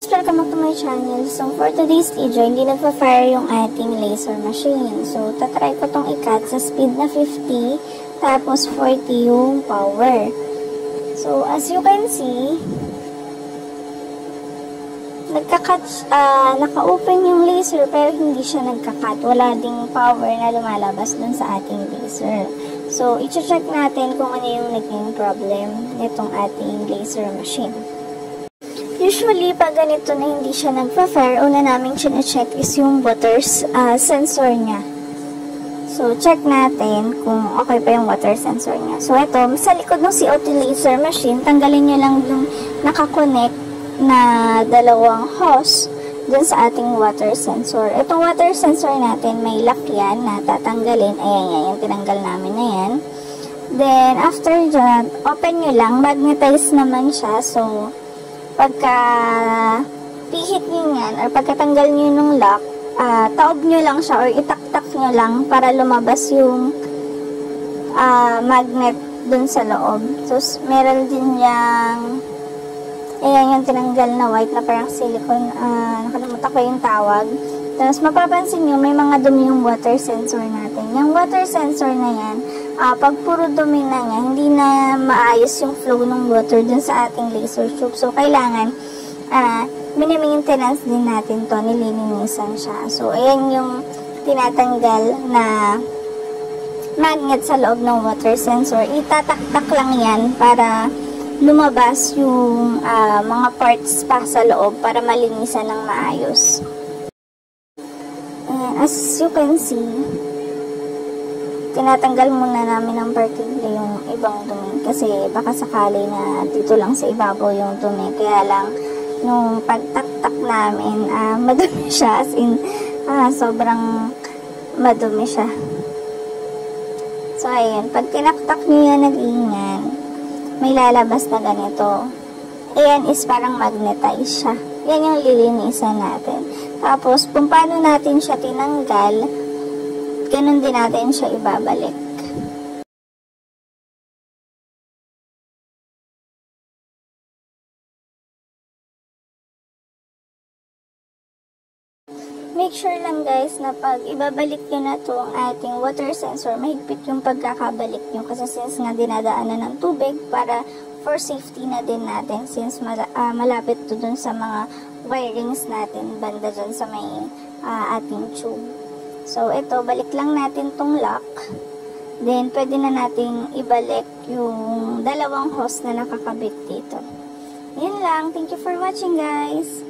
Welcome back to my channel. So, for today's video, hindi nagpa-fire yung ating laser machine. So, tatry ko tong i-cut sa speed na 50, tapos 40 yung power. So, as you can see, naka-open yung laser pero hindi siya nagka-cut. Wala ding power na lumalabas dun sa ating laser. So, i-check natin kung ano yung naging problem nitong ating laser machine. Usually, pag ganito na hindi siya nagpa-fire, una namin check is yung water sensor niya. So, check natin kung okay pa yung water sensor niya. So, ito, sa likod ng CO2 laser machine, tanggalin nyo lang yung nakakonect na dalawang hose dun sa ating water sensor. Itong water sensor natin, may lock yan na tatanggalin. Ayan yan, yung tinanggal namin na yan. Then, after dyan, open nyo lang. Magnetize naman siya. So, pagka pihit nyo yan, or pagkatanggal nyo ng lock, taob nyo lang siya, or itaktak nyo lang para lumabas yung magnet dun sa loob. So, meron din yung ayan yung tinanggal na white na parang silicone, nakalimutan ko yung tawag. Tapos, mapapansin nyo, may mga dumi yung water sensor natin. Yung water sensor na yan, pag puro dumi na niya, hindi na maayos yung flow ng water dun sa ating laser tube. So, kailangan, mini-maintenance din natin to, nililinisan siya. So, ayan yung tinatanggal na magnet sa loob ng water sensor. Itataktak lang yan para lumabas yung mga parts pa sa loob para malinisan ng maayos. And as you can see, tinatanggal muna namin ng particular yung ibang dumi kasi baka sakali na dito lang sa ibabaw yung dumi. Kaya lang, nung pagtaktak namin, madumi siya, as in, sobrang madumi siya. So, ayun, pag tinaktak nyo yan nag-ingan, may lalabas na ganito. Ayan is parang magnetize siya. Yan yung lilinisan natin. Tapos, kung paano natin siya tinanggal, ganun din natin siya ibabalik. Make sure lang guys na pag ibabalik nyo na itong ating water sensor, mahigpit yung pagkakabalik nyo kasi since nga dinadaanan ng tubig para for safety na din natin since malapit to dun sa mga wirings natin banda dun sa may ating tube. So, ito, balik lang natin tong lock. Then, pwede na nating ibalik yung dalawang hose na nakakabit dito. Yun lang. Thank you for watching, guys!